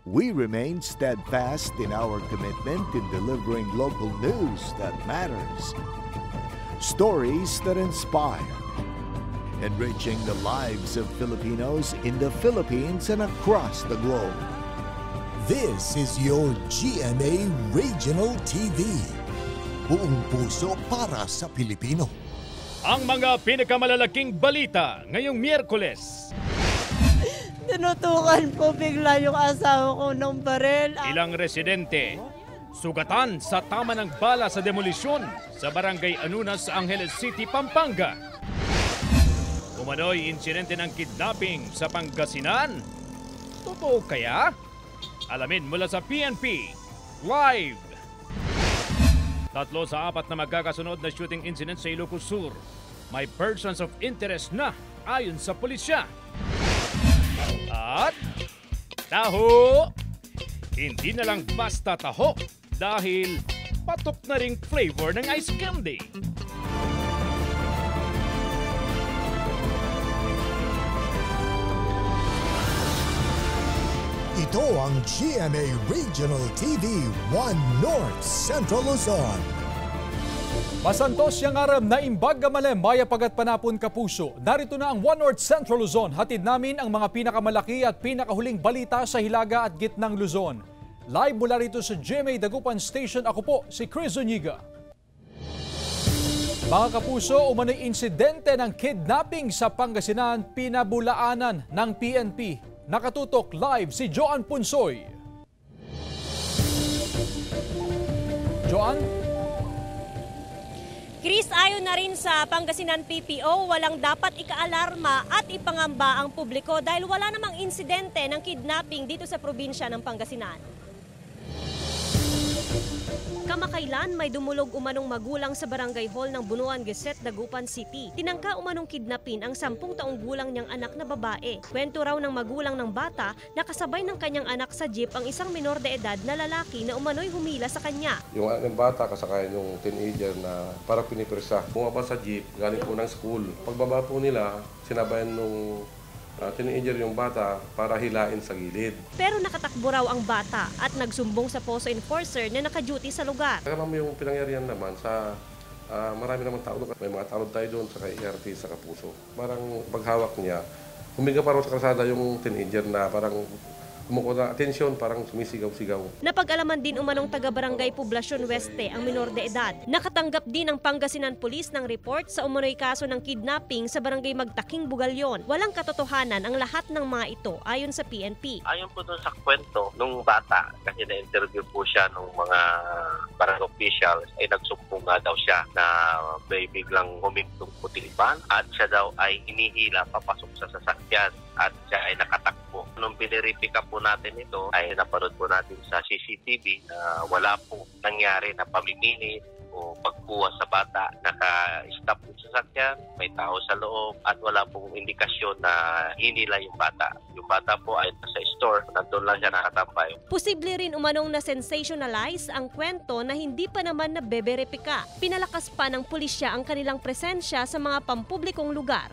we remain steadfast in our commitment in delivering local news that matters, stories that inspire, enriching the lives of Filipinos in the Philippines and across the globe. This is your GMA Regional TV. Buong puso para sa Pilipino. Ang mga pinakamalalaking balita ngayong Miyerkules. Tinutukan po bigla yung asawa ko ng baril. Ilang residente sugatan sa tama ng bala sa demolisyon sa Barangay Anunas sa Angeles City, Pampanga. Umano'y insidente ng kidnapping sa Pangasinan. Totoo kaya? Alamin mula sa PNP Live. 3 sa 4 na magkakasunod na shooting incident sa Ilocos Sur. May persons of interest na ayon sa pulisya. At taho, hindi na lang basta taho dahil patok na ring flavor ng ice candy. Ito ang GMA Regional TV 1 North Central Luzon. Masantos yang aram na imbag gamalem maya pagat panapon kapuso. Narito na ang 1 North Central Luzon. Hatid namin ang mga pinakamalaki at pinakahuling balita sa Hilaga at Gitnang Luzon. Live mula rito sa GMA Dagupan Station, ako po si Chris Zuniga. Mga kapuso, umano'y insidente ng kidnapping sa Pangasinan, pinabulaanan ng PNP. Nakatutok live si Joan Punsoy. Joan? Chris, ayon na rin sa Pangasinan PPO, walang dapat ikaalarma at ipangamba ang publiko dahil wala namang insidente ng kidnapping dito sa probinsya ng Pangasinan. Kamakailan may dumulog umanong magulang sa barangay hall ng Bunuan Geset, Dagupan City. Tinangka umanong kidnapin ang 10 taong gulang niyang anak na babae. Kwento raw ng magulang ng bata na kasabay ng kanyang anak sa jeep ang isang minor de edad na lalaki na umano'y humila sa kanya. Yung anak ng bata kasakay yung teenager na parang pinipresa. Bumaba sa jeep, galing po ng school. Pagbaba po nila, sinabayan nung teenager yung bata para hilain sa gilid. Pero nakatakbo raw ang bata at nagsumbong sa POSO enforcer na naka-duty sa lugar. Alam mo yung pinangyarihan naman sa marami naman tao doon. May mga tanod tayo doon sa ERT sa Kapuso. Parang paghawak niya, huminga parang sa kalsada yung teenager na parang kumukuha na atensyon, parang sumisigaw-sigaw. Napag-alaman din umanong taga-barangay Poblacion Weste ang minor de edad. Nakatanggap din ang Pangasinan Police ng report sa umano'y kaso ng kidnapping sa barangay Magtaking, Bugalyon. Walang katotohanan ang lahat ng mga ito ayon sa PNP. Ayon po dun sa kwento nung bata, kasi na-interview po siya ng mga barangay officials, ay nagsumbong nga daw siya na may biglang humintong puting van at siya daw ay hinihila papasok sa sasakyan at siya ay nakatakbo. Nung piniripika po natin ito, ay napanood po natin sa CCTV na wala po nangyari na pamimili o pagkuha sa bata. Naka-stop yung sasakyan, may tao sa loob at wala pong indikasyon na hinila yung bata. Yung bata po ay nasa store, nandun lang siya nakatambay. Posible rin umanong na sensationalize ang kwento na hindi pa naman nabeberipika. Pinalakas pa ng pulisya ang kanilang presensya sa mga pampublikong lugar.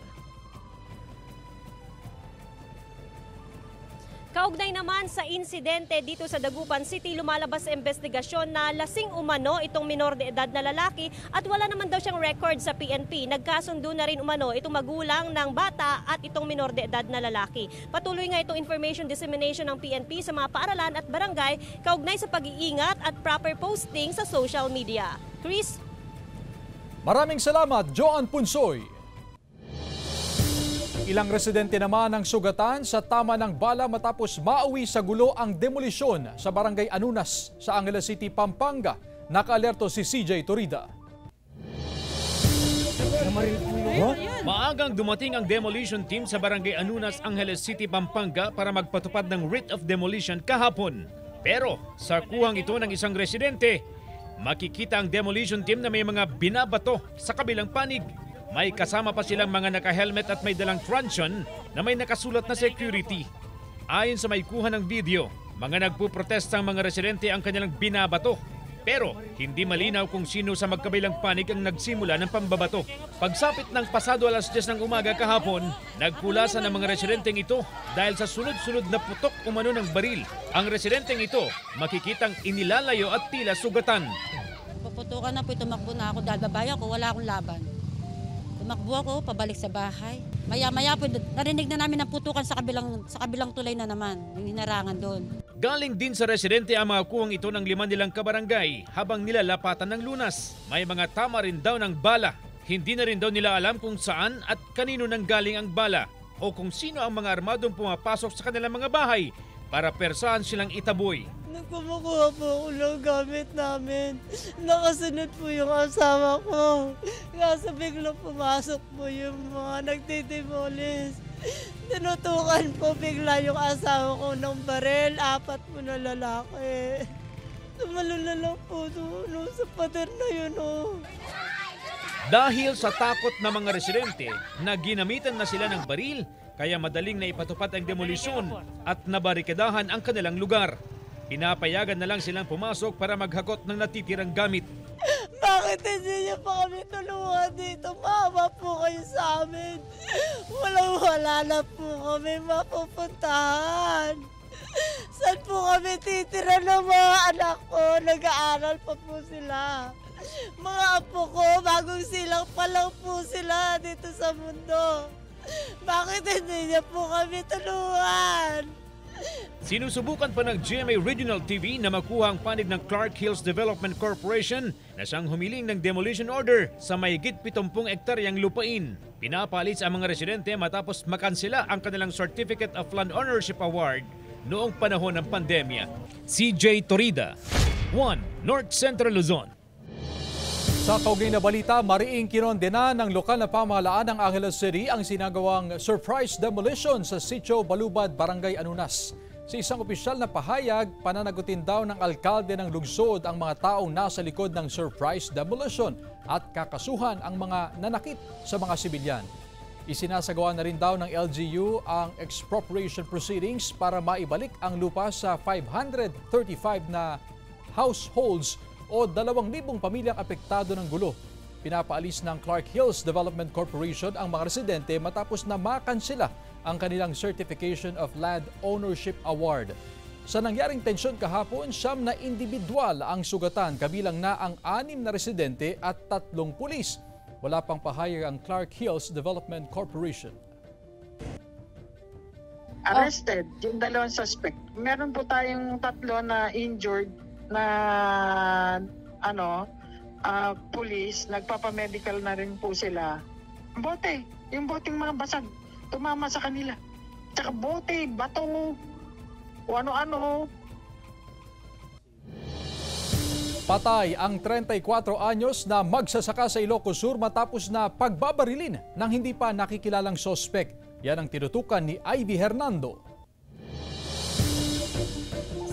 Kaugnay naman sa insidente dito sa Dagupan City, lumalabas sa investigasyon na lasing umano itong minor de edad na lalaki at wala naman daw siyang record sa PNP. Nagkasundo na rin umano itong magulang ng bata at itong minor de edad na lalaki. Patuloy nga itong information dissemination ng PNP sa mga paaralan at barangay kaugnay sa pag-iingat at proper posting sa social media. Chris? Maraming salamat, Joan Punsoy. Ilang residente naman ang sugatan sa tama ng bala matapos mauwi sa gulo ang demolisyon sa Barangay Anunas sa Angeles City, Pampanga. Naka-alerto si CJ Torida. Maagang dumating ang demolition team sa Barangay Anunas, Angeles City, Pampanga para magpatupad ng writ of demolition kahapon. Pero sa kuhang ito ng isang residente, makikita ang demolition team na may mga binabato sa kabilang panig. May kasama pa silang mga naka-helmet at may dalang truncheon na may nakasulat na security. Ayon sa may kuha ng video, mga nagpuprotestang mga residente ang kanilang binabato. Pero hindi malinaw kung sino sa magkabilang panig ang nagsimula ng pambabato. Pagsapit ng pasado alas 10 ng umaga kahapon, nagpulasan ang mga residenteng ito dahil sa sunod-sunod na putok umano ng baril. Ang residenteng ito makikitang inilalayo at tila sugatan. Puputukan na po, tumakbo na ako dahil babae ako, wala akong laban. Tumakbo ako, pabalik sa bahay. Maya-maya po, narinig na namin ang putukan sa kabilang tulay na naman, yung hinarangan doon. Galing din sa residente ang mga kuwang ito ng 5 nilang kabarangay habang nilalapatan ng lunas. May mga tama rin daw ng bala. Hindi na rin daw nila alam kung saan at kanino nanggaling ang bala o kung sino ang mga armadong pumapasok sa kanilang mga bahay para persahan silang itaboy. Kumukuha po ako ng gamit namin. Nakasunod po yung asawa ko. Kaso biglang pumasok po yung mga nagtitimolis. Tinutukan po bigla yung asawa ko ng barel. 4 po na lalaki. Tumalon na lang po doon sa pader na yun. Dahil sa takot ng mga residente na ginamitan na sila ng baril, kaya madaling na ipatupad ang demolisyon at nabarikadahan ang kanilang lugar. Pinapayagan na lang silang pumasok para maghakot ng natitirang gamit. Bakit hindi niyo pa kami tulungan dito? Mama po kayo sa amin. Wala na po kami mapupuntahan. Saan po kami titira ng mga anak ko? Nag-aaral pa po sila. Mga apo ko, bagong silang pa lang po sila dito sa mundo. Bakit hindi niyo po kami tulungan? Sinusubukan pa ng GMA Regional TV na makuha ang panig ng Clark Hills Development Corporation na siyang humiling ng demolition order sa mahigit 70 ektaryang lupain. Pinapalis ang mga residente matapos makansela ang kanilang Certificate of Land Ownership Award noong panahon ng pandemya. CJ Torida, 1 North Central Luzon. Sa kaugnay na balita, mariing kinondena ng lokal na pamahalaan ng Angeles City ang sinagawang surprise demolition sa Sitio Balubad, Barangay Anunas. Sa isang opisyal na pahayag, pananagutin daw ng alkalde ng lungsod ang mga taong nasa likod ng surprise demolition at kakasuhan ang mga nanakit sa mga sibilyan. Isinasagawa na rin daw ng LGU ang expropriation proceedings para maibalik ang lupa sa 535 na households o 2,000 pamilyang apektado ng gulo. Pinapaalis ng Clark Hills Development Corporation ang mga residente matapos na makansela ang kanilang Certification of Land Ownership Award. Sa nangyaring tensyon kahapon, 9 na individual ang sugatan, kabilang na ang 6 na residente at 3 pulis. Wala pang pahayag ang Clark Hills Development Corporation. Arrested yung 2 suspect. Meron po tayong 3 na injured na police, nagpapamedical na rin po sila. Bote, yung boteng mga basag, tumama sa kanila. Tsaka bote, bato, o ano-ano. Patay ang 34 anyos na magsasaka sa Ilocos Sur matapos na pagbabarilin ng hindi pa nakikilalang sospek. Yan ang tinutukan ni Ivy Hernando.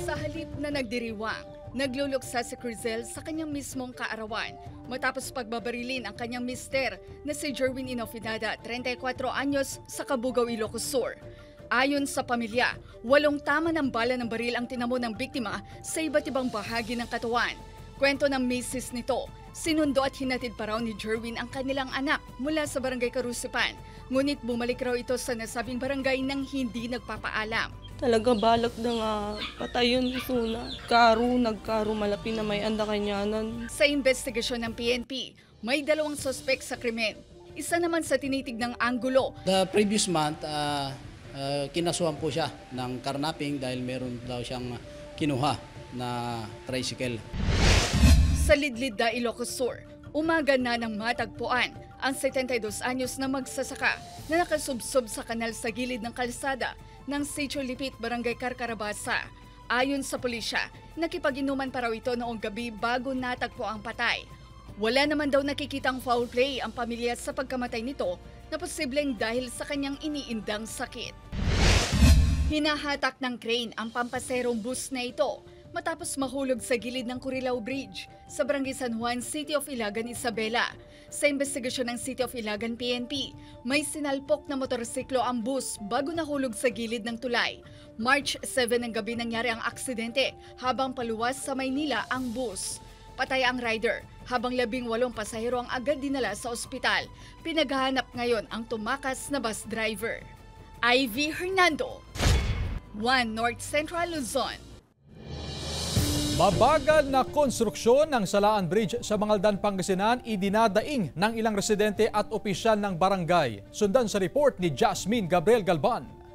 Sa halip na nagdiriwang, nagluluksa si Crizel sa kanyang mismong kaarawan matapos pagbabarilin ang kanyang mister na si Jerwin Inofinada, 34 anyos, sa Cabugao, Ilocos Sur. Ayon sa pamilya, 8 tama ng bala ng baril ang tinamo ng biktima sa iba't ibang bahagi ng katawan. Kwento ng misis nito, sinundo at hinatid pa raw ni Jerwin ang kanilang anak mula sa barangay Carusipan. Ngunit bumalik raw ito sa nasabing barangay nang hindi nagpapaalam. Talaga balak na nga patayon suna. Nagkaro malapit na may anda kanyanan. Sa investigasyon ng PNP, may 2 sospek sa krimen. Isa naman sa tinitignang anggulo. The previous month, kinasuhan po siya ng carnapping dahil meron daw siyang kinuha na tricycle. Sa Lidlida, Ilocos Sur, umaga na nang matagpuan ang 72 anyos na magsasaka na nakasubsob sa kanal sa gilid ng kalsada ng Sitio Lipit, Barangay Carcarabasa. Ayon sa pulisya, nakipag-inuman pa raw ito noong gabi bago natagpo ang patay. Wala naman daw nakikitang foul play ang pamilya sa pagkamatay nito na posibleng dahil sa kanyang iniindang sakit. Hinahatak ng crane ang pampaserong bus na ito matapos mahulog sa gilid ng Curilao Bridge sa Barangay San Juan, City of Ilagan, Isabela. Sa investigasyon ng City of Ilagan PNP, may sinalpok na motorsiklo ang bus bago nahulog sa gilid ng tulay. March 7 ng gabi nangyari ang aksidente habang paluwas sa Maynila ang bus. Patay ang rider, habang 18 pasahero ang agad dinala sa ospital. Pinaghahanap ngayon ang tumakas na bus driver. Ivy Hernando, 1 North Central Luzon. Mabagal na konstruksyon ng Salaan Bridge sa Mangaldan, Pangasinan idinadaing ng ilang residente at opisyal ng barangay. Sundan sa report ni Jasmine Gabriel Galban.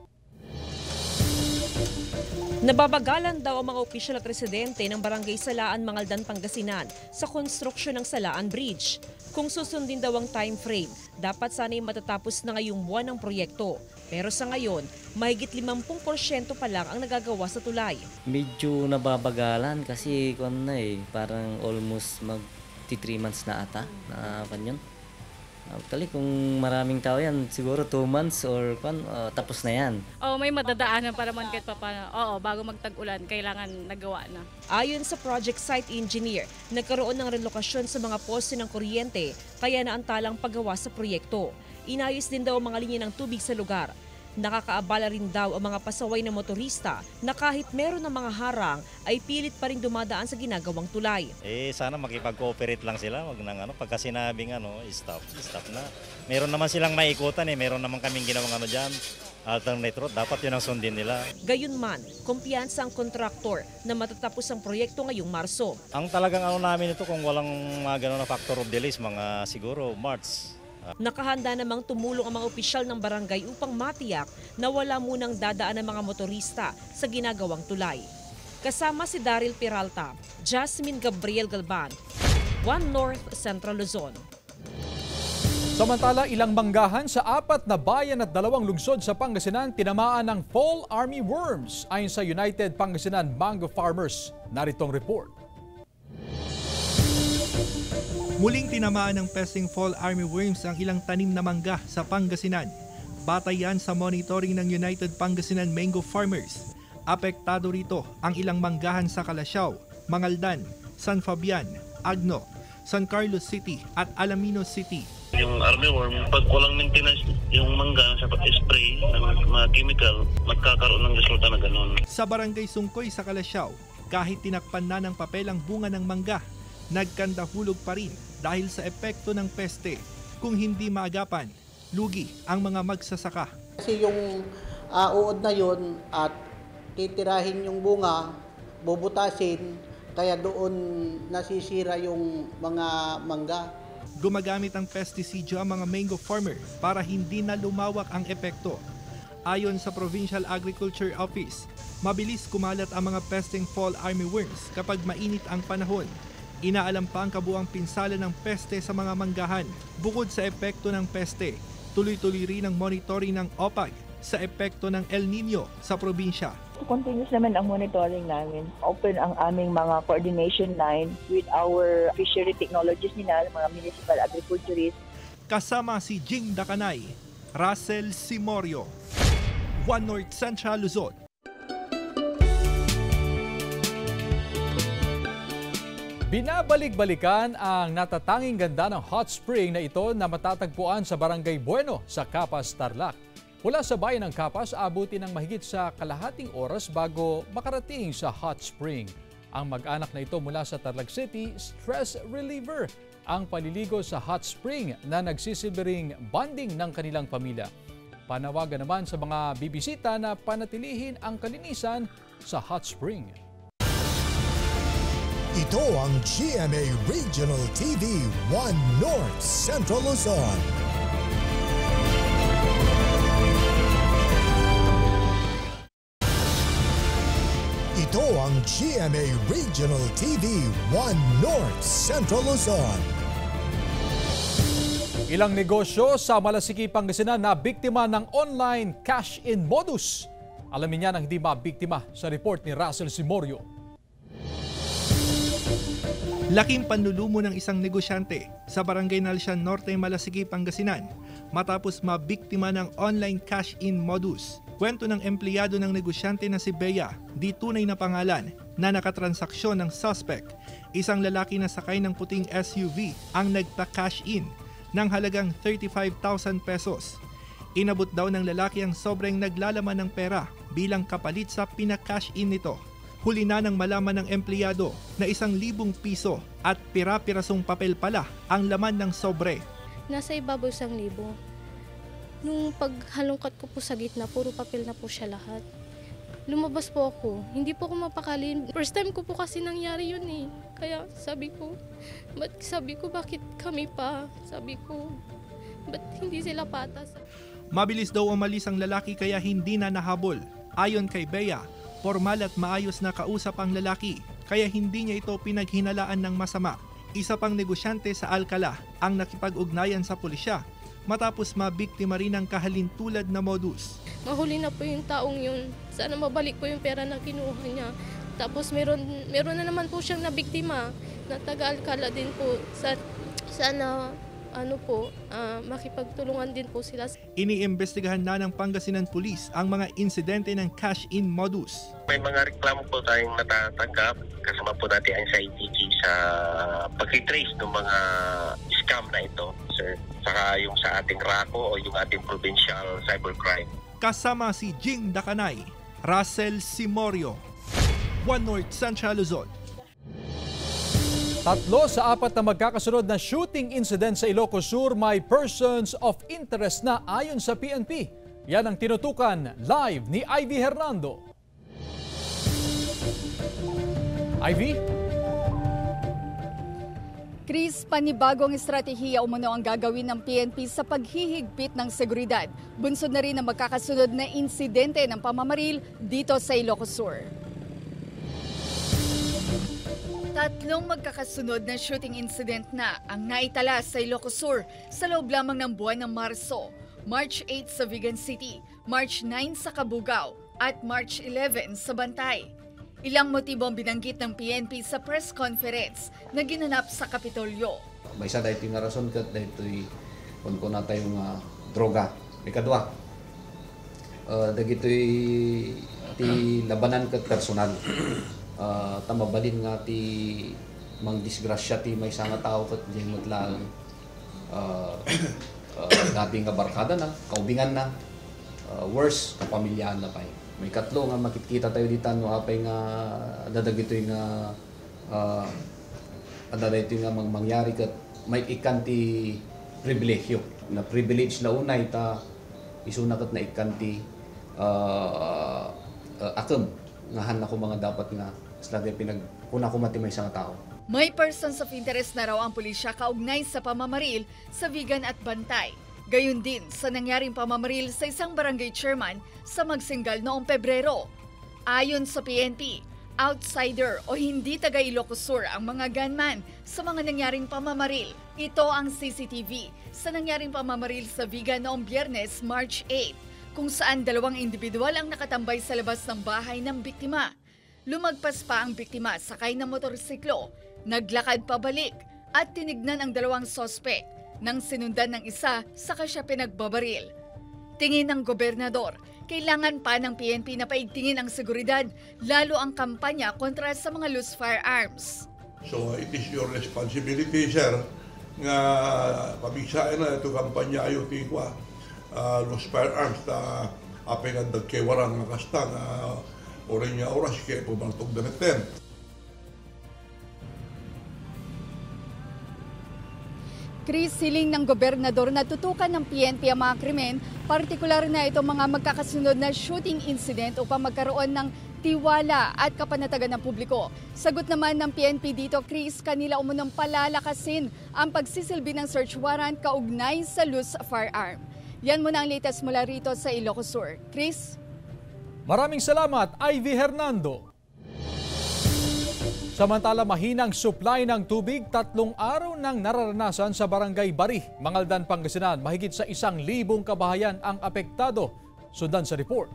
Nababagalan daw ang mga opisyal at residente ng Barangay Salaan, Mangaldan, Pangasinan sa konstruksyon ng Salaan Bridge. Kung susundin daw ang time frame, dapat sana'y matatapos na ngayong buwan ang proyekto. Pero sa ngayon, mahigit 50% pa lang ang nagagawa sa tulay. Medyo nababagalan kasi parang almost mag 3 months na ata na kanyon. Actually, kung maraming tao yan, siguro 2 months or tapos na yan. May madadaanan para man kahit paano. Bago magtag-ulan, kailangan nagawa na. Ayon sa project site engineer, nagkaroon ng relokasyon sa mga poste ng kuryente, kaya naantalang paggawa sa proyekto. Inayos din daw ang mga linya ng tubig sa lugar. Nakakaabala rin daw ang mga pasaway na motorista na kahit meron ng mga harang ay pilit pa rin dumadaan sa ginagawang tulay. Sana makipag-cooperate lang sila, wag nang pagka sinabing stop na. Meron naman silang maikutan meron naman kaming ginawang diyan, alternate route, dapat yun ang sundin nila. Gayunman, kumpiyansa ang kontraktor na matatapos ang proyekto ngayong Marso. Ang talagang namin ito kung walang mga ganun na factor of delays, mga siguro March. Nakahanda namang tumulong ang mga opisyal ng barangay upang matiyak na wala munang dadaan ng mga motorista sa ginagawang tulay. Kasama si Daryl Peralta, Jasmine Gabriel Galban, 1 North Central Luzon. Samantala, ilang manggahan sa 4 na bayan at 2 lungsod sa Pangasinan tinamaan ng fall army worms ayon sa United Pangasinan Mango Farmers. Naritong report. Muling tinamaan ng pesting fall armyworms ang ilang tanim na mangga sa Pangasinan. Batay yan sa monitoring ng United Pangasinan Mango Farmers. Apektado rito ang ilang manggahan sa Calasiao, Mangaldan, San Fabian, Agno, San Carlos City at Alaminos City. Yung armyworm, pag walang maintenance yung mangga sa pag-spray ng mga chemical, magkakaroon ng resulta na ganun. Sa Barangay Sungkoy sa Calasiao, kahit tinakpan na ng papel ang bunga ng mangga, nagkandahulog pa rin dahil sa epekto ng peste. Kung hindi maagapan, lugi ang mga magsasaka. Kasi yung uod na yun at titirahin yung bunga, bubutasin, kaya doon nasisira yung mga mangga. Gumagamit ang pestisidyo ang mga mango farmer para hindi na lumawak ang epekto. Ayon sa Provincial Agriculture Office, mabilis kumalat ang mga pesting fall armyworms kapag mainit ang panahon. Inaalam pa ang kabuang pinsala ng peste sa mga manggahan. Bukod sa epekto ng peste, tuloy-tuloy rin ang monitoring ng OPAG sa epekto ng El Nino sa probinsya. Continuous naman ang monitoring namin. Open ang aming mga coordination line with our fishery technologists nila, mga municipal agriculturists. Kasama si Jing Dakanay, Russell Simorio, 1 North Central Luzon. Binabalik-balikan ang natatanging ganda ng hot spring na ito na matatagpuan sa Barangay Bueno sa Capas, Tarlac. Mula sa bayan ng Capas, abutin ng mahigit sa kalahating oras bago makarating sa hot spring. Ang mag-anak na ito mula sa Tarlac City, stress reliever ang paliligo sa hot spring na nagsisilbing bonding ng kanilang pamilya. Panawagan naman sa mga bibisita na panatilihin ang kalinisan sa hot spring. Ito ang GMA Regional TV 1 North Central Luzon. Ito ang GMA Regional TV 1 North Central Luzon. Ilang negosyo sa Malasiki, Pangasinan na biktima ng online cash-in modus. Alamin niya ng hindi mabiktima sa report ni Russell Simorio. Laking panlulumo ng isang negosyante sa Barangay Nalsian Norte, Malasiki, Pangasinan matapos mabiktima ng online cash-in modus. Kwento ng empleyado ng negosyante na si Bea, di tunay na pangalan, na nakatransaksyon ng suspect. Isang lalaki na sakay ng puting SUV ang nagpa-cash in ng halagang 35,000 pesos. Inabot daw ng lalaki ang sobrang naglalaman ng pera bilang kapalit sa pina-cash in nito. Huli na nang malaman ng empleyado na 1,000 piso at pira-pirasong papel pala ang laman ng sobre. Nasa ibabaw 1,000. Nung paghalongkat ko po sa gitna, puro papel na po siya lahat. Lumabas po ako, hindi po ako mapakali. First time ko po kasi nangyari yun eh. Kaya sabi ko, bakit kami pa? Sabi ko, ba't hindi sila patas? Mabilis daw umalis ang lalaki kaya hindi na nahabol. Ayon kay Bea, formal at maayos na kausap ang lalaki kaya hindi niya ito pinaghinalaan ng masama. Isa pang negosyante sa Alcala ang nakipag-ugnayan sa pulisya matapos mabiktima rin ng kahalintulad na modus. Mahuli na po yung taong yun. Sana mabalik po yung pera na kinuha niya. Tapos meron na naman po siyang nabiktima na taga-Alcala din po. Sana makipagtulungan din po sila. Iniimbestigahan na ng Pangasinan Police ang mga insidente ng cash-in modus. May mga reklamo po tayong natatanggap. Kasama po natin ang CIDG sa pag-trace ng mga scam na ito, sir. Saka yung sa ating RACO o yung ating provincial cybercrime. Kasama si Jing Dakanay, Russell Simorio, One North Central Luzon. 3 sa 4 na magkakasunod na shooting incident sa Ilocos Sur may persons of interest na ayon sa PNP. Yan ang tinutukan live ni Ivy Hernando. Ivy? Chris, panibagong estratehiya umano ang gagawin ng PNP sa paghihigpit ng seguridad. Bunsod na rin ang magkakasunod na insidente ng pamamaril dito sa Ilocos Sur. 3 magkakasunod na shooting incident na ang naitala sa Ilocos Sur sa loob lamang ng buwan ng Marso. March 8 sa Vigan City, March 9 sa Cabugao at March 11 sa Bantay. Ilang motibo ang binanggit ng PNP sa press conference na ginanap sa Kapitolyo. May isa dahil nga rason ka dahil kung na tayong droga. May kadwa. Dahil iti labanan ka personal. Tamabalin nga ti mang disgrasya ti may nga tao kat di maglalang gabi nga barkada na, kaubingan na, worse, kapamilyahan na pa. May katlo nga makikita tayo dito no apay nga dadagito nga dito nga mangyari kat may ikanti pribilehyo na privilege na unay ta isuna kat na ikanti akem ngahan ako mga dapat nga slagay pinagkuna ko mati may isang tao. May persons of interest na raw ang pulisya kaugnay sa pamamaril sa Vigan at Bantay. Gayon din sa nangyaring pamamaril sa isang barangay chairman sa Magsingal noong Pebrero. Ayon sa PNP, outsider o hindi taga Ilocos Sur ang mga gunman sa mga nangyaring pamamaril. Ito ang CCTV sa nangyaring pamamaril sa Vigan noong Biyernes, March 8, kung saan 2 individual ang nakatambay sa labas ng bahay ng biktima. Lumagpas pa ang biktima sakay ng motorsiklo, naglakad pabalik at tinignan ang 2 sospek. Nang sinundan ng isa, saka siya pinagbabaril. Tingin ng gobernador, kailangan pa ng PNP na paigtingin ang seguridad, lalo ang kampanya kontra sa mga loose firearms. So it is your responsibility, sir, nga pabigsain na ito kampanya ayo tikwa loose firearms na apay nga dagkewarang nga kasta nga oray nga oras kaya pumaltog na natin. Chris, siling ng gobernador na tutukan ng PNP ang mga krimen, partikular na itong mga magkakasunod na shooting incident upang magkaroon ng tiwala at kapanatagan ng publiko. Sagot naman ng PNP dito, Chris, kanila umunong palalakasin ang pagsisilbi ng search warrant kaugnay sa loose firearm. Yan muna ang latest mula rito sa Ilocos Sur. Chris? Maraming salamat, Ivy Hernando. Samantala, mahinang supply ng tubig, 3 araw nang nararanasan sa Barangay Bari, Mangaldan, Pangasinan. Mahigit sa 1,000 kabahayan ang apektado. Sundan sa report.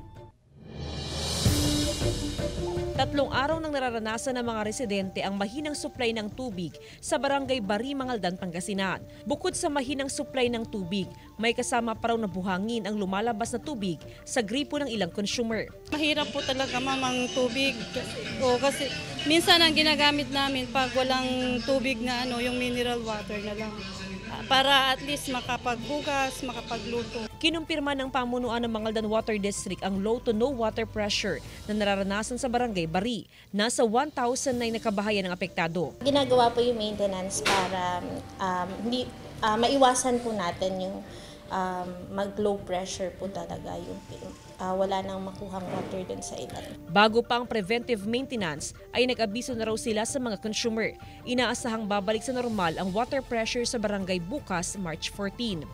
3 araw nang nararanasan ng mga residente ang mahinang supply ng tubig sa Barangay Bari, Mangaldan, Pangasinan. Bukod sa mahinang supply ng tubig, may kasama pa raw na buhangin ang lumalabas na tubig sa gripo ng ilang consumer. Mahirap po talaga mamang tubig. Kasi minsan ang ginagamit namin pag walang tubig na yung mineral water na lang. para at least makapaghugas, makapagluto. Kinumpirma ng pamunuan ng Mangaldan Water District ang low to no water pressure na nararanasan sa Barangay Bari. Nasa 1,000 na yung nakabahayan ng apektado. Ginagawa po yung maintenance para maiwasan po natin yung mag-low pressure po talaga, yung wala nang makuhang water dun sa ilan. Bago pang preventive maintenance, ay nag-abiso na raw sila sa mga consumer. Inaasahang babalik sa normal ang water pressure sa barangay bukas, March 14.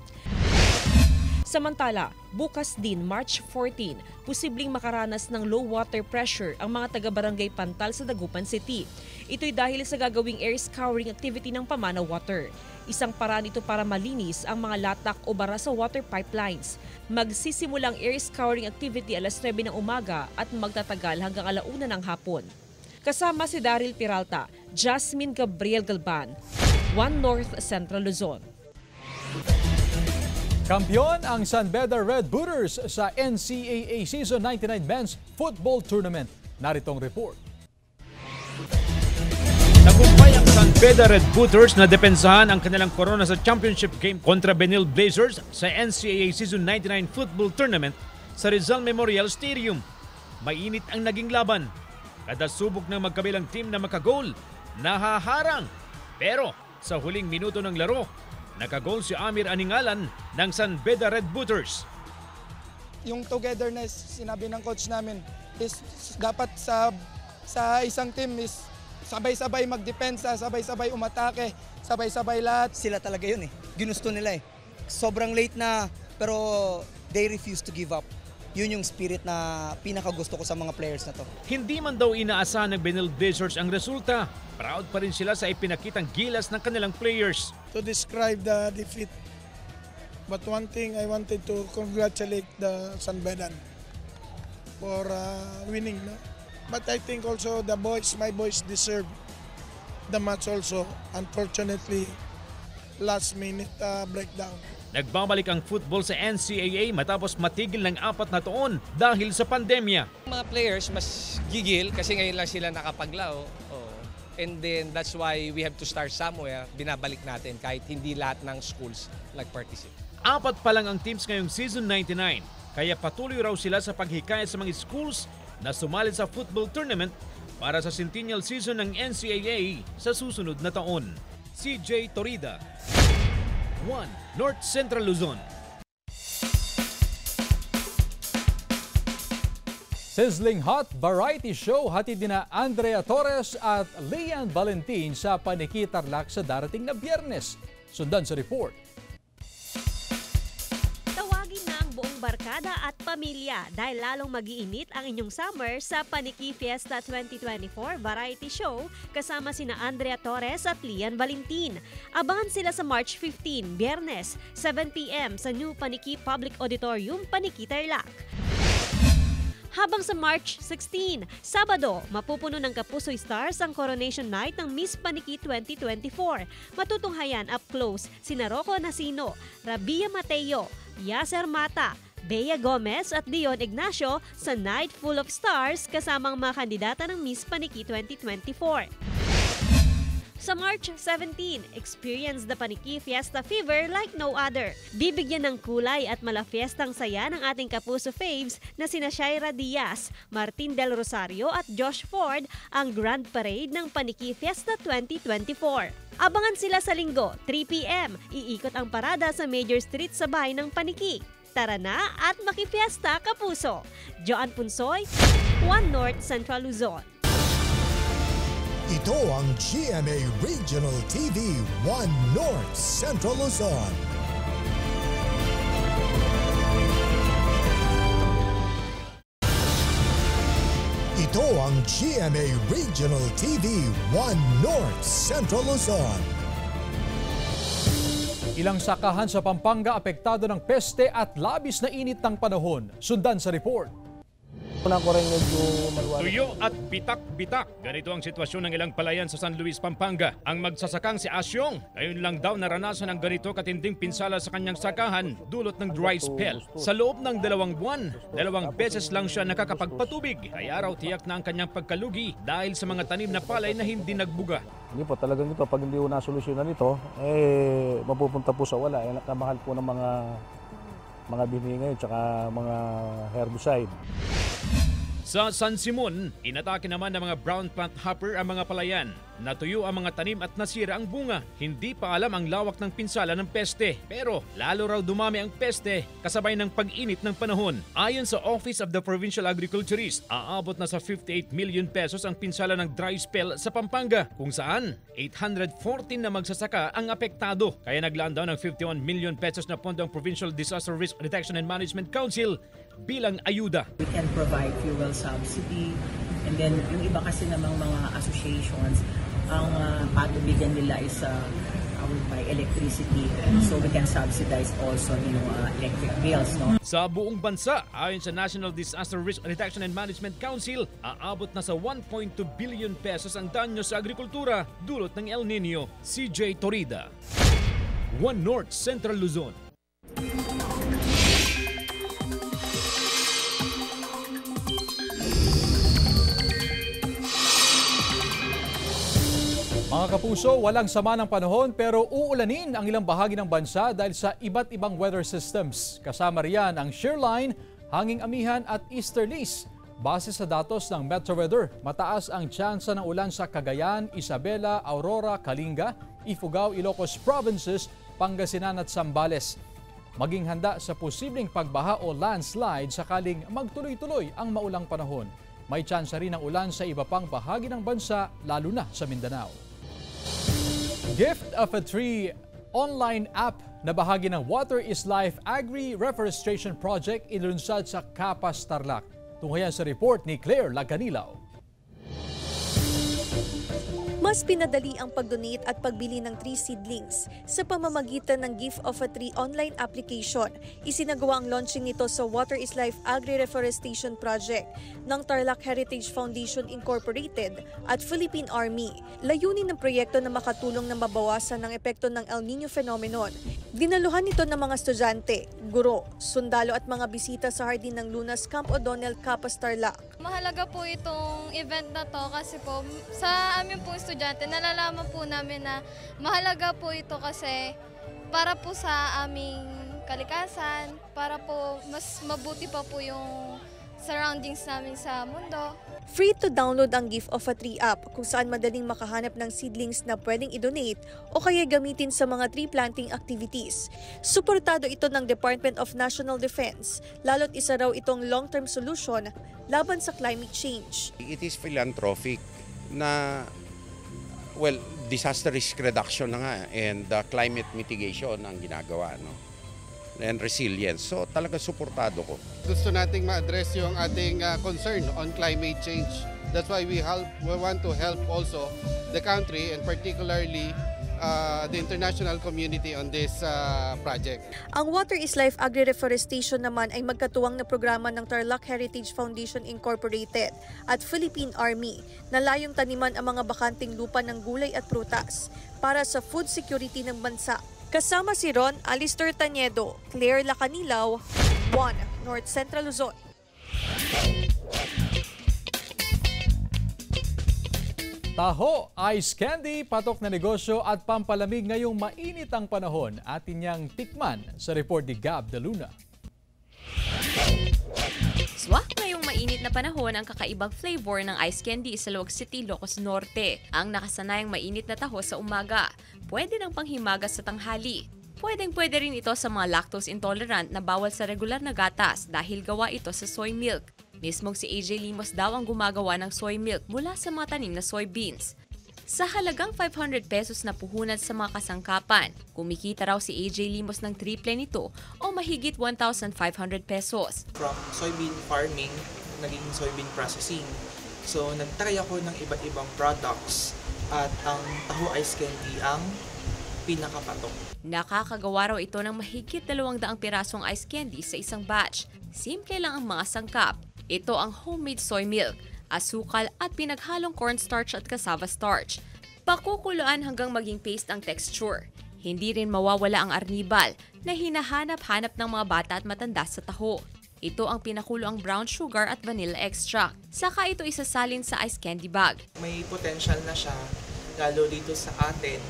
Samantala, bukas din, March 14, posibleng makaranas ng low water pressure ang mga taga-barangay Pantal sa Dagupan City. Ito'y dahil sa gagawing air scouring activity ng Pamana Water. Isang paraan ito para malinis ang mga latak o bara sa water pipelines. Magsisimulang air scouring activity alas 9 ng umaga at magtatagal hanggang 1:00 ng hapon. Kasama si Daryl Peralta, Jasmine Gabriel Galban, 1 North Central Luzon. Kampiyon ang San Beda Red Booters sa NCAA Season 99 Men's Football Tournament. Narito ang report. Tagumpay ang San Beda Red Booters na depensahan ang kanilang korona sa championship game kontra Benil Blazers sa NCAA Season 99 Football Tournament sa Rizal Memorial Stadium. Mainit ang naging laban. Kada subok ng magkabilang team na makagol, nahaharang. Pero sa huling minuto ng laro, nakagol si Amir Aningalan ng San Beda Red Booters. Yung togetherness, sinabi ng coach namin, is dapat sa isang team is sabay-sabay magdepensa, sabay-sabay umatake, sabay-sabay lahat. Sila talaga yun eh. Ginusto nila eh. Sobrang late na pero they refuse to give up. Yun yung spirit na pinakagusto ko sa mga players na to. Hindi man daw inaasahan ng Benil Blazers ang resulta. Proud pa rin sila sa ipinakitang gilas ng kanilang players. To describe the defeat, but one thing I wanted to congratulate the San Bedan for winning. No? But I think also the boys, my boys deserve the match also. Unfortunately, last minute breakdown. Nagbabalik ang football sa NCAA matapos matigil ng 4 na taon dahil sa pandemya. Mga players mas gigil kasi ngayon lang sila nakapaglao. And then that's why we have to start somewhere. Binabalik natin kahit hindi lahat ng schools nag-participate. 4 pa lang ang teams ngayong Season 99. Kaya patuloy raw sila sa paghikayat sa mga schools na sumali sa football tournament para sa centennial season ng NCAA sa susunod na taon. CJ Torida, 1 North Central Luzon. Sizzling hot variety show hatid nina Andrea Torres at Lian Valentin sa Paniki Tarlac sa darating na Biyernes. Sundan sa report. Tawagin na ang buong barkada at pamilya dahil lalong mag-iinit ang inyong summer sa Paniki Fiesta 2024 variety show kasama sina Andrea Torres at Lian Valentin. Abangan sila sa March 15, Biyernes, 7 p.m. sa New Paniki Public Auditorium, Paniki Tarlac. Habang sa March 16, Sabado, mapupuno ng Kapusoy Stars ang Coronation Night ng Miss Paniki 2024. Matutunghayan up close sina Rocco Nasino, Rabia Mateo, Yasser Mata, Bea Gomez at Dion Ignacio sa Night Full of Stars kasamang mga kandidata ng Miss Paniki 2024. Sa March 17, experience the Paniki Fiesta fever like no other. Bibigyan ng kulay at malafiestang saya ng ating Kapuso faves na sina Shaira Diaz, Martin Del Rosario at Josh Ford ang Grand Parade ng Paniki Fiesta 2024. Abangan sila sa Linggo, 3 p.m. Iikot ang parada sa major street sa bahay ng Paniki. Tara na at makifiesta, Kapuso! Joan Punsoy, 1 North Central Luzon. Ito ang GMA Regional TV 1 North Central Luzon. Ito ang GMA Regional TV 1 North Central Luzon. Ilang sakahan sa Pampanga apektado ng peste at labis na init ng panahon. Sundan sa report. Una ko rin medyo maluwag. Tuyo at bitak-bitak. Ganito ang sitwasyon ng ilang palayan sa San Luis, Pampanga. Ang magsasakang si Asyong, ngayon lang daw naranasan ang ganito katinding pinsala sa kanyang sakahan dulot ng dry spell. Sa loob ng 2 buwan, 2 beses lang siya nakakapagpatubig. Kaya raw tiyak na ang kanyang pagkalugi dahil sa mga tanim na palay na hindi nagbuga. Hindi po, talagang ito, pag hindi ko nasolusyonan ito, mapupunta po sa wala. Nakamahal po ng mga binhi ngayon, tsaka mga herbicide. Sa San Simon, inatake naman ng mga brown plant hopper ang mga palayan. Natuyo ang mga tanim at nasira ang bunga. Hindi pa alam ang lawak ng pinsala ng peste. Pero lalo raw dumami ang peste kasabay ng pag-init ng panahon. Ayon sa Office of the Provincial Agriculturist, aabot na sa 58 million pesos ang pinsala ng dry spell sa Pampanga, kung saan 814 na magsasaka ang apektado. Kaya naglaan daw ng 51 million pesos na pondo ang Provincial Disaster Risk Reduction and Management Council bilang ayuda. We can provide fuel subsidy, and then yung iba kasi namang mga associations, ang patubigan nila is by electricity, so we can subsidize also yung electric bills. No? Sa buong bansa, ayon sa National Disaster Risk Reduction and Management Council, aabot na sa 1.2 billion pesos ang danyo sa agrikultura dulot ng El Nino. CJ Torida, One North Central Luzon. Mga kapuso, walang sama ng panahon pero uulanin ang ilang bahagi ng bansa dahil sa iba't ibang weather systems. Kasama riyan ang shearline, hanging amihan at easterlies. Base sa datos ng Metro Weather, mataas ang tsansa ng ulan sa Cagayan, Isabela, Aurora, Kalinga, Ifugao, Ilocos Provinces, Pangasinan at Zambales. Maging handa sa posibleng pagbaha o landslide sakaling magtuloy-tuloy ang maulang panahon. May tsansa rin ng ulan sa iba pang bahagi ng bansa, lalo na sa Mindanao. Gift of a Tree online app na bahagi ng Water is Life Agri-Reforestation Project inilunsad sa Capas, Tarlac. Tunghayan sa report ni Claire Lagcanilaw. Mas pinadali ang pag-donate at pagbili ng tree seedlings sa pamamagitan ng Gift of a Tree online application. Isinagawa ang launching nito sa Water is Life Agri-Reforestation Project ng Tarlac Heritage Foundation Incorporated at Philippine Army. Layunin ng proyekto na makatulong na mabawasan ang epekto ng El Nino phenomenon. Dinaluhan nito ng mga estudyante, guro, sundalo at mga bisita sa Hardin ng Lunas, Camp O'Donnell, Capas, Tarlac. Mahalaga po itong event na to kasi po sa amin po estudyante, nalalaman po namin na mahalaga po ito kasi para po sa aming kalikasan, para po mas mabuti pa po yung surroundings namin sa mundo. Free to download ang Gift of a Tree app kung saan madaling makahanap ng seedlings na pwedeng i-donate o kaya gamitin sa mga tree planting activities. Suportado ito ng Department of National Defense, lalo't isa raw itong long-term solution laban sa climate change. It is philanthropic na, well, disaster risk reduction na nga and climate mitigation ang ginagawa, no? And resilience. So talaga suportado ko. Gusto nating ma-address yung ating concern on climate change. That's why we want to help also the country and particularly the international community on this project. Ang Water is Life Agri-Reforestation naman ay magkatuwang na programa ng Tarlac Heritage Foundation Incorporated at Philippine Army na layong taniman ang mga bakanting lupa ng gulay at prutas para sa food security ng bansa. Kasama si Ron Alistair Taniedo, Claire Lacanilaw, One North Central Luzon. Taho, ice candy, patok na negosyo at pampalamig ngayong mainit ang panahon. Atin niyang tikman sa report ni Gab De Luna. Swak ngayong mainit na panahon ang kakaibang flavor ng ice candy sa Luwag City, Ilocos Norte. Ang nakasanayang mainit na taho sa umaga, pwede ng panghimagas sa tanghali. Pwedeng-pwede rin ito sa mga lactose intolerant na bawal sa regular na gatas dahil gawa ito sa soy milk. Mismong si AJ Limos daw ang gumagawa ng soy milk mula sa mga tanim na soybeans. Sa halagang 500 pesos na puhunan sa mga kasangkapan, kumikita raw si AJ Limos ng triple nito o mahigit 1,500 pesos. From soybean farming, naging soybean processing. So nagtry ako ng iba't ibang products at ang taho ice candy ang pinakapatok. Nakakagawa raw ito ng mahigit 200 pirasong ice candy sa isang batch. Simple lang ang mga sangkap. Ito ang homemade soy milk, asukal at pinaghalong cornstarch at cassava starch. Pakukuluan hanggang maging paste ang texture. Hindi rin mawawala ang arnibal na hinahanap-hanap ng mga bata at matanda sa taho. Ito ang pinakulo ang brown sugar at vanilla extract. Saka ito isasalin sa ice candy bag. May potential na siya, lalo dito sa atin,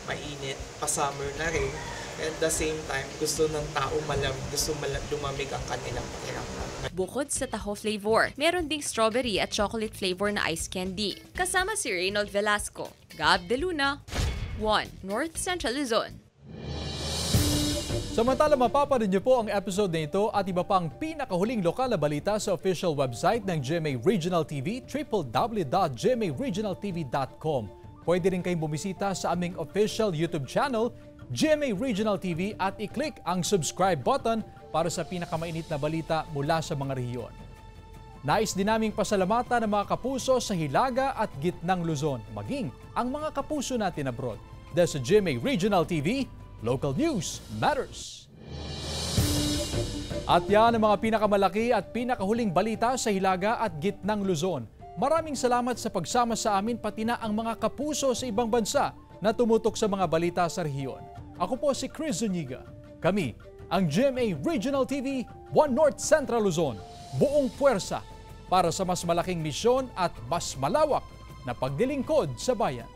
mainit, pa-summer na rin. At the same time, gusto ng tao lumamig ang kanilang pakiramdam. Bukod sa taho flavor, meron ding strawberry at chocolate flavor na ice candy. Kasama si Reynold Velasco, Gab De Luna, 1 North Central Luzon. Samantala, mapapanood niyo po ang episode na ito at iba pang pinakahuling lokal na balita sa official website ng GMA Regional TV, www.gmaregionaltv.com. Pwede rin kayong bumisita sa aming official YouTube channel, GMA Regional TV, at i-click ang subscribe button para sa pinakamainit na balita mula sa mga rehiyon. Nais din naming pasalamatan ng mga kapuso sa Hilaga at Gitnang Luzon, maging ang mga kapuso natin abroad. Dahil sa GMA Regional TV, local news matters. At yan ang mga pinakamalaki at pinakahuling balita sa Hilaga at Gitnang Luzon. Maraming salamat sa pagsama sa amin, pati na ang mga kapuso sa ibang bansa na tumutok sa mga balita sa rehiyon. Ako po si Chris Zuniga. Kami ang GMA Regional TV, 1 North Central Luzon. Buong puwersa para sa mas malaking misyon at mas malawak na paglilingkod sa bayan.